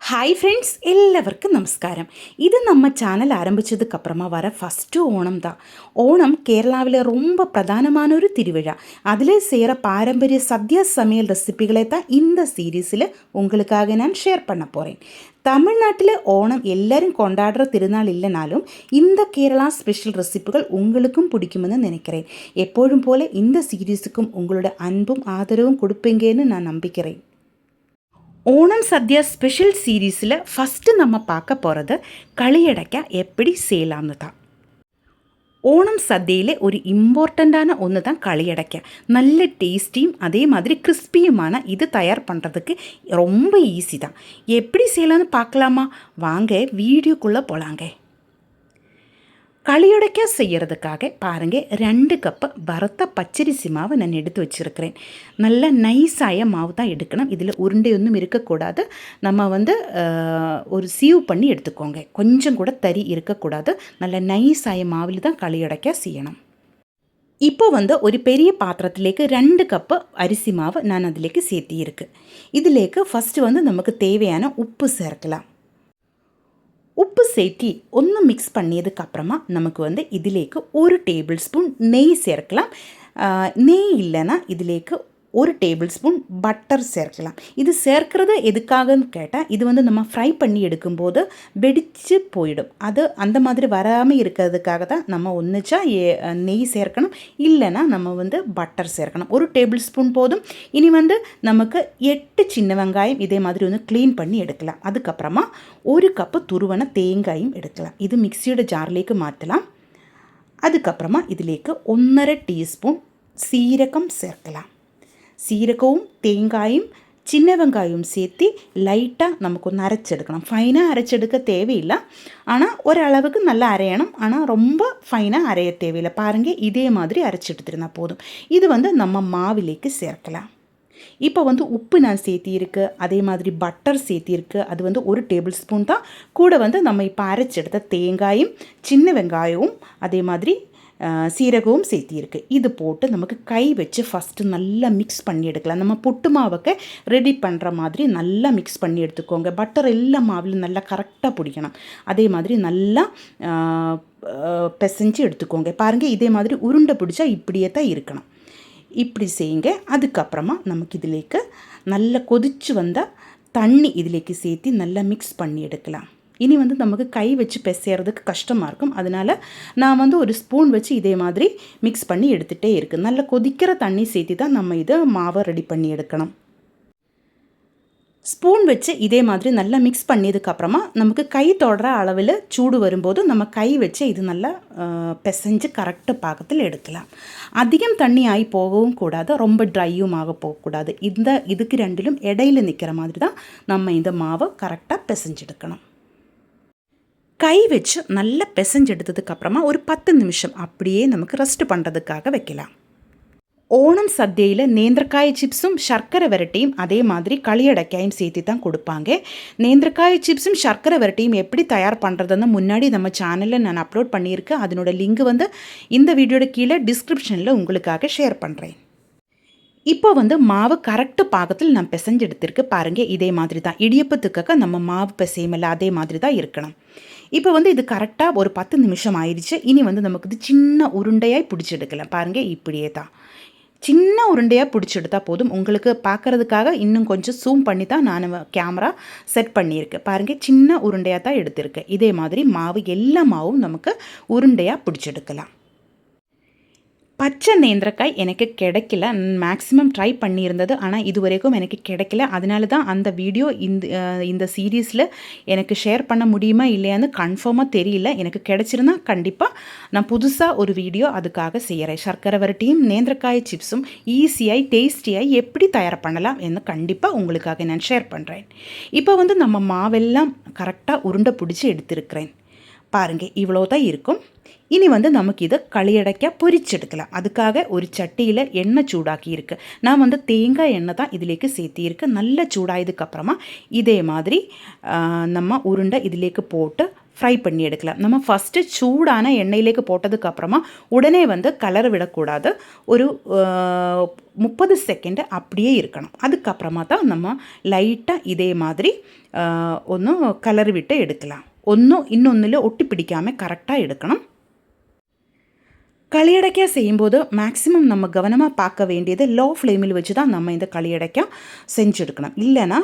Hi friends, എല്ലാവർക്കും നമസ്കാരം. ഇത് நம்ம சேனல் ஆரம்பிச்சதுக்கு அப்புறமா வர ஃபஸ்ட்டு ஓணம் தான். ஓணம் கேரளாவில் ரொம்ப பிரதானமான ஒரு திருவிழா. அதில் செய்கிற பாரம்பரிய சத்யா சமையல் ரெசிபிகளை தான் இந்த சீரீஸில் உங்களுக்காக நான் ஷேர் பண்ண போகிறேன். தமிழ்நாட்டில் ஓணம் எல்லாரும் கொண்டாடுற திருநாள் இல்லைனாலும் இந்த கேரளா ஸ்பெஷல் ரெசிபிகள் உங்களுக்கும் பிடிக்குமெന്ന് நினைக்கிறேன். எப்போதும் போல இந்த சீரீஸுக்கும் உங்களோட அன்பும் ஆதரவும் கொடுப்பீங்கன்னு நான் நம்பிக்கிறேன். ஓணம் சத்யா ஸ்பெஷல் சீரீஸில் ஃபஸ்ட்டு நம்ம பார்க்க போகிறது களியடைக்காய் எப்படி செய்யலாம்னு தான். ஓணம் சദ്യയിലെ ஒரு இம்பார்ட்டண்ட்டான ஒன்று தான் களியடைக்காய். நல்ல டேஸ்டியும் அதே மாதிரி கிறிஸ்பியுமான இது தயார் பண்ணுறதுக்கு ரொம்ப ஈஸி தான். எப்படி செய்யலாம்னு பார்க்கலாமா? வாங்க வீடியோக்குள்ளே போகலாங்க. களியுடைக்காய் செய்கிறதுக்காக பாருங்கள், 2 கப்பு வறுத்த பச்சரிசி மாவு நான் எடுத்து வச்சுருக்கிறேன். நல்ல நைஸாய மாவு தான் எடுக்கணும். இதில் உருண்டை ஒன்றும் இருக்கக்கூடாது. நம்ம ஒரு சீவ் பண்ணி எடுத்துக்கோங்க. கொஞ்சம் கூட தறி இருக்கக்கூடாது. நல்ல நைஸாய மாவில் தான் களியுடைக்காய் செய்யணும். இப்போ ஒரு பெரிய பாத்திரத்திலேக்கு 2 கப்பு அரிசி மாவு நான் அதிலேக்கு சேர்த்தியிருக்கு. இதிலேக்கு ஃபஸ்ட்டு நமக்கு தேவையான உப்பு சேர்க்கலாம். உப்பு சேர்த்தி ஒன்று மிக்ஸ் பண்ணியதுக்கப்புறமா நமக்கு இதிலேக்கு 1 டேபிள் ஸ்பூன் நெய் சேர்க்கலாம். நெய் இல்லைன்னா இதிலேக்கு 1 டேபிள் ஸ்பூன் பட்டர் சேர்க்கலாம். இது சேர்க்கிறது எதுக்காகன்னு கேட்டால், இது நம்ம ஃப்ரை பண்ணி எடுக்கும்போது வெடித்து போயிடும். அது அந்த மாதிரி வராமல் இருக்கிறதுக்காக தான் நம்ம ஒன்றுச்சா நெய் சேர்க்கணும், இல்லைன்னா நம்ம பட்டர் சேர்க்கணும். 1 டேபிள் ஸ்பூன் போதும். இனி நமக்கு 8 சின்ன வெங்காயம் இதே மாதிரி க்ளீன் பண்ணி எடுக்கலாம். அதுக்கப்புறமா 1 கப்பு துருவன தேங்காயும் எடுக்கலாம். இது மிக்சியோட ஜார்லேக்கு மாற்றலாம். அதுக்கப்புறமா இதிலேக்கு 1.5 டீஸ்பூன் சீரகம் சேர்க்கலாம். சீரகവും தேங்காயும் சின்ன வெங்காயம் சேர்த்து லைட்டாக நமக்கு அரைச்செடுக்கணும். ஃபைனாக அரைச்செடுக்க தேவையில்லை, ஆனால் ஓரளவுக்கு நல்லா அரையணும். ஆனால் ரொம்ப ஃபைனாக அரைய தேவையில்லை. பாருங்கள், இதே மாதிரி அரைச்சி எடுத்துருந்தா போதும். இது நம்ம மாவிலேக்கு சேர்க்கலாம். இப்போ உப்பு நான் சேர்த்தியிருக்கு, அதே மாதிரி பட்டர் சேர்த்தியிருக்கு. அது 1 டேபிள் ஸ்பூன் தான். கூட நம்ம இப்போ அரைச்செடுத்த தேங்காயும் சின்ன வெங்காயமும் அதே மாதிரி சீரகവും சேர்த்தியிருக்கு. இது போட்டு நமக்கு கை வச்சு ஃபஸ்ட்டு நல்லா மிக்ஸ் பண்ணி எடுக்கலாம். நம்ம புட்டு மாவுக்கு ரெடி பண்ணுற மாதிரி நல்லா மிக்ஸ் பண்ணி எடுத்துக்கோங்க. பட்டர் எல்லா மாவிலும் நல்லா கரெக்டாக பிடிக்கணும். அதே மாதிரி நல்லா பிசைஞ்சு எடுத்துக்கோங்க. பாருங்கள், இதே மாதிரி உருண்டை பிடிச்சா இப்படியே தான் இருக்கணும். இப்படி செய்யுங்க. அதுக்கப்புறமா நமக்கு இதிலேக்கு நல்லா கொதிச்சு வந்தால் தண்ணி இதிலேக்கு சேர்த்து நல்லா மிக்ஸ் பண்ணி எடுக்கலாம். இனி நமக்கு கை வச்சு பிசைறதுக்கு கஷ்டமாக இருக்கும். அதனால் நான் ஒரு ஸ்பூன் வச்சு இதே மாதிரி மிக்ஸ் பண்ணி எடுத்துகிட்டே இருக்குது. நல்லா கொதிக்கிற தண்ணி சேர்த்து தான் நம்ம இதை மாவை ரெடி பண்ணி எடுக்கணும். ஸ்பூன் வச்சு இதே மாதிரி நல்லா மிக்ஸ் பண்ணியதுக்கப்புறமா நமக்கு கை தொடுற அளவில் சூடு வரும்போது நம்ம கை வச்சு இது நல்லா பிசைஞ்சு கரெக்டு பாகத்தில் எடுக்கலாம். அதிகம் தண்ணி ஆகி போகவும் கூடாது, ரொம்ப ட்ரையும் ஆக போகக்கூடாது. இதுக்கு ரெண்டிலும் இடையில நிற்கிற மாதிரி தான் நம்ம இந்த மாவை கரெக்டாக பிசைஞ்செடுக்கணும். கை வச்சு நல்லா பிசைஞ்செடுத்ததுக்கப்புறமா ஒரு 10 நிமிஷம் அப்படியே நமக்கு ரெஸ்ட் பண்ணுறதுக்காக வைக்கலாம். ஓணம் சദ്യയിൽ நேந்திரக்காய் சிப்ஸும் சர்க்கரை வரட்டியும் அதே மாதிரி களியடைக்காயும் சேர்த்து தான் கொடுப்பாங்க. நேந்திரக்காய் சிப்ஸும் சர்க்கரை வரட்டியும் எப்படி தயார் பண்ணுறதுன்னு முன்னாடி நம்ம சேனலில் நான் அப்லோட் பண்ணியிருக்கேன். அதனோட லிங்க் இந்த வீடியோட கீழே டிஸ்கிரிப்ஷனில் உங்களுக்காக ஷேர் பண்ணுறேன். இப்போ மாவு கரெக்டு பாகத்தில் நான் பிசைஞ்சு எடுத்திருக்கு. பாருங்கள், இதே மாதிரி தான் இடியப்பத்துக்காக நம்ம மாவு பிசையுமில்ல, அதே மாதிரி தான் இருக்கணும். இப்போ இது கரெக்டாக ஒரு 10 நிமிஷம் ஆயிடுச்சு. இனி நமக்கு இது சின்ன உருண்டையாக பிடிச்செடுக்கலாம். பாருங்கள், இப்படியே தான் சின்ன உருண்டையாக பிடிச்செடுத்தா போதும். உங்களுக்கு பார்க்குறதுக்காக இன்னும் கொஞ்சம் ஜூம் பண்ணி தான் நான் கேமரா செட் பண்ணியிருக்கேன். பாருங்கள், சின்ன உருண்டையாக தான் எடுத்திருக்கேன். இதே மாதிரி மாவு எல்லா மாவும் நமக்கு உருண்டையாக பிடிச்செடுக்கலாம். பச்சை நேந்திரக்காய் எனக்கு கிடைக்கல. மேக்ஸிமம் ட்ரை பண்ணியிருந்தது, ஆனால் இது வரைக்கும் எனக்கு கிடைக்கல. அதனால தான் அந்த வீடியோ இந்த சீரீஸில் எனக்கு ஷேர் பண்ண முடியுமா இல்லையான்னு கன்ஃபார்மாக தெரியல. எனக்கு கிடைச்சிருந்தா கண்டிப்பாக நான் புதுசாக ஒரு வீடியோ அதுக்காக செய்கிறேன். சர்க்கரை வரட்டியும் நேந்திரக்காய் சிப்ஸும் ஈஸியாகி டேஸ்டியாகி எப்படி தயார் பண்ணலாம் என்று கண்டிப்பாக உங்களுக்காக நான் ஷேர் பண்ணுறேன். இப்போ நம்ம மாவெல்லாம் கரெக்டாக உருண்டை பிடிச்சி எடுத்திருக்கிறேன். பாருங்கள், இவ்வளோ தான் இருக்கும். இனி நமக்கு இதை களியடைக்காய் பொரிச்செடுக்கலாம். அதுக்காக ஒரு சட்டியில் எண்ணெய் சூடாக்கி இருக்குது. நான் தேங்காய் எண்ணெய் தான் இதிலேக்கு சேர்த்திருக்கு. நல்லா சூடாயதுக்கப்புறமா இதே மாதிரி நம்ம உருண்டை இதிலேக்கு போட்டு ஃப்ரை பண்ணி எடுக்கலாம். நம்ம ஃபஸ்ட்டு சூடான எண்ணெயிலேக்கு போட்டதுக்கப்புறமா உடனே வந்து கலர் விடக்கூடாது. ஒரு 30 செகண்டு அப்படியே இருக்கணும். அதுக்கப்புறமா தான் நம்ம லைட்டாக இதே மாதிரி ஒன்றும் கலர் விட்டு எடுக்கலாம். ஒன்றும் இன்னொன்றில் ஒட்டி பிடிக்காமல் கரெக்டாக எடுக்கணும். களியடைக்காய் செய்யும்போது மேக்ஸிமம் நம்ம கவனமாக பார்க்க வேண்டியது லோ ஃப்ளேமில் வச்சு தான் நம்ம இந்த களியடைக்காய் செஞ்செடுக்கணும். இல்லைன்னா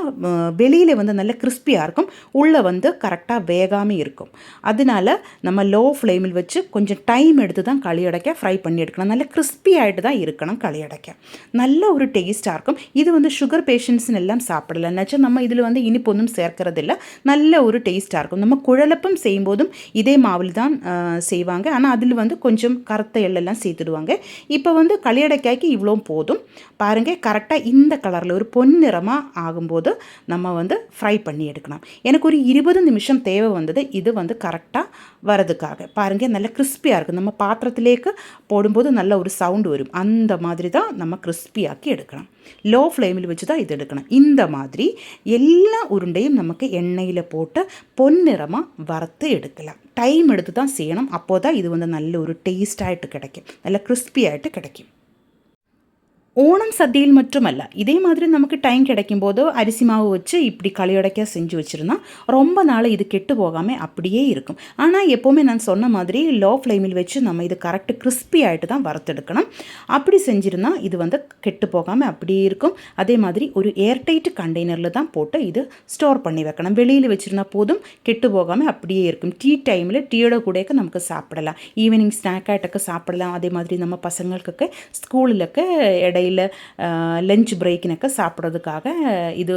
வெளியில் வந்து நல்ல கிறிஸ்பியாக இருக்கும், உள்ளே வந்து கரெக்டாக வேகாமல் இருக்கும். அதனால நம்ம லோ ஃப்ளேமில் வச்சு கொஞ்சம் டைம் எடுத்து தான் களியடைக்காய் ஃப்ரை பண்ணி எடுக்கணும். நல்ல கிறிஸ்பி ஆகிட்டு தான் இருக்கணும் களியடைக்காய். நல்ல ஒரு டேஸ்ட்டாக இருக்கும். இது வந்து சுகர் பேஷண்ட்ஸ்னு எல்லாம் சாப்பிடலாம். நினச்சா நம்ம இதில் வந்து இனிப்பு ஒன்றும் சேர்க்கறதில்ல. நல்ல ஒரு டேஸ்ட்டாக இருக்கும். நம்ம குழலப்பம் செய்யும்போதும் இதே மாவில் தான் செய்வாங்க. ஆனால் அதில் வந்து கொஞ்சம் கருத்து எள்ளெல்லாம் சேர்த்துடுவாங்க. இப்போ வந்து களியடைக்காய்க்கு இவ்வளோ போதும். பாருங்கள், கரெக்டாக இந்த கலரில் ஒரு பொன்னிறமாக ஆகும்போது நம்ம வந்து ஃப்ரை பண்ணி எடுக்கணும். எனக்கு ஒரு 20 நிமிஷம் தேவை வந்தது இது வந்து கரெக்டாக வரதுக்காக. பாருங்கள், நல்ல கிறிஸ்பியாக இருக்குது. நம்ம பாத்திரத்திலேக்கு போடும்போது நல்ல ஒரு சவுண்டு வரும். அந்த மாதிரி தான் நம்ம கிறிஸ்பியாக்கி எடுக்கணும். லோ ஃப்ளேமில் வச்சு தான் இது எடுக்கணும். இந்த மாதிரி எல்லா உருண்டையும் நமக்கு எண்ணெயில் போட்டு பொன்னிறமாக வறுத்து எடுக்கலாம். டைம் எடுத்து தான் செய்யணும். அப்போ தான் இது வந்து நல்ல ஒரு டேஸ்டாகிட்டு கிடைக்கும், நல்ல கிறிஸ்பியாகிட்டு கிடைக்கும். ஓணம் சദ്യயில் மட்டுமல்ல, இதே மாதிரி நமக்கு டைம் கிடைக்கும்போது அரிசி மாவு வச்சு இப்படி களியடைக்காய் செஞ்சு வச்சுருந்தா ரொம்ப நாள் இது கெட்டு போகாமல் அப்படியே இருக்கும். ஆனால் எப்போவுமே நான் சொன்ன மாதிரி லோ ஃப்ளேமில் வச்சு நம்ம இது கரெக்டு கிறிஸ்பி ஆகிட்டு தான் வறுத்தெடுக்கணும். அப்படி செஞ்சுருந்தா இது வந்து கெட்டு போகாமல் அப்படியே இருக்கும். அதே மாதிரி ஒரு ஏர்டைட் கண்டெய்னரில் தான் போட்டு இது ஸ்டோர் பண்ணி வைக்கணும். வெளியில் வச்சுருந்தா போதும், கெட்டு போகாமல் அப்படியே இருக்கும். டீ டைமில் டீயோட கூடக்கு நமக்கு சாப்பிடலாம். ஈவினிங் ஸ்நாக் ஆகிட்டக்கு சாப்பிடலாம். அதே மாதிரி நம்ம பசங்களுக்கு ஸ்கூலுக்கு இடையில லஞ்ச் பிரேக்கினக்க சாப்பிட்றதுக்காக இது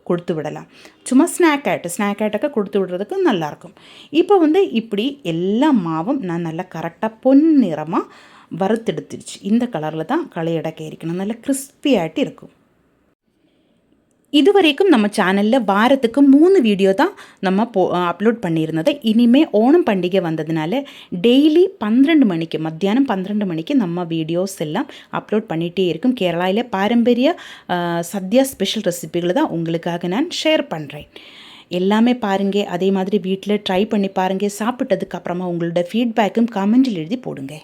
கொடுத்து விடலாம். சும்மா ஸ்நாக் ஆகிட்டக்க கொடுத்து விடுறதுக்கு நல்லாயிருக்கும். இப்போ வந்து இப்படி எல்லா மாவும் நான் நல்லா கரெக்டாக பொன்னிறமாக வறுத்தெடுத்துருச்சு. இந்த கலரில் தான் களியடைக்காய் இருக்கணும். நல்லா கிறிஸ்பி ஆகிட்டு இருக்கும். இதுவரைக்கும் நம்ம சேனலில் வாரத்துக்கு 3 வீடியோ தான் நம்ம அப்லோட் பண்ணியிருந்தது. இனிமேல் ஓணம் பண்டிகை வந்ததுனால டெய்லி 12 மணிக்கு, மத்தியானம் 12 மணிக்கு நம்ம வீடியோஸ் எல்லாம் அப்லோட் பண்ணிகிட்டே இருக்கும். கேரளாவில் பாரம்பரிய சத்யா ஸ்பெஷல் ரெசிபிகளை தான் உங்களுக்காக நான் ஷேர் பண்ணுறேன். எல்லாமே பாருங்கள். அதே மாதிரி வீட்டில் ட்ரை பண்ணி பாருங்கள். சாப்பிட்டதுக்கப்புறமா உங்களோட ஃபீட்பேக்கும் கமெண்டில் எழுதி போடுங்க.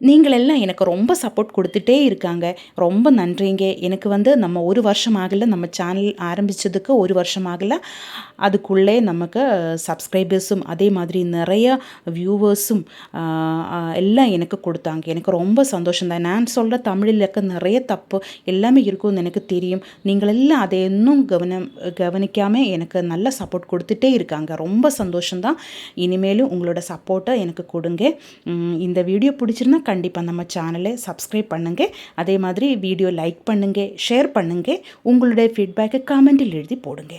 நீங்களெல்லாம் எனக்கு ரொம்ப சப்போர்ட் கொடுத்துட்டே இருக்காங்க. ரொம்ப நன்றிங்க. எனக்கு வந்து நம்ம 1 வருஷம் ஆகலை, நம்ம சேனல் ஆரம்பித்ததுக்கு 1 வருஷம் ஆகலை. அதுக்குள்ளே நமக்கு சப்ஸ்கிரைபர்ஸும் அதே மாதிரி நிறைய வியூவர்ஸும் எல்லாம் எனக்கு கொடுத்தாங்க. எனக்கு ரொம்ப சந்தோஷம்தான். நான் சொல்கிற தமிழில் இருக்க நிறைய தப்பு எல்லாமே இருக்கும்னு எனக்கு தெரியும். நீங்களெல்லாம் அதை இன்னும் கவனிக்காமல் எனக்கு நல்ல சப்போர்ட் கொடுத்துட்டே இருக்காங்க. ரொம்ப சந்தோஷம்தான். இனிமேலும் உங்களோட சப்போர்ட்டை எனக்கு கொடுங்க. இந்த வீடியோ பிடிச்சிருந்தா கண்டிப்பாக நம்ம சேனலை சப்ஸ்கிரைப் பண்ணுங்கள். அதே மாதிரி வீடியோ லைக் பண்ணுங்கள், ஷேர் பண்ணுங்கள். உங்களுடைய ஃபீட்பேக்கை கமெண்டில் எழுதி போடுங்க.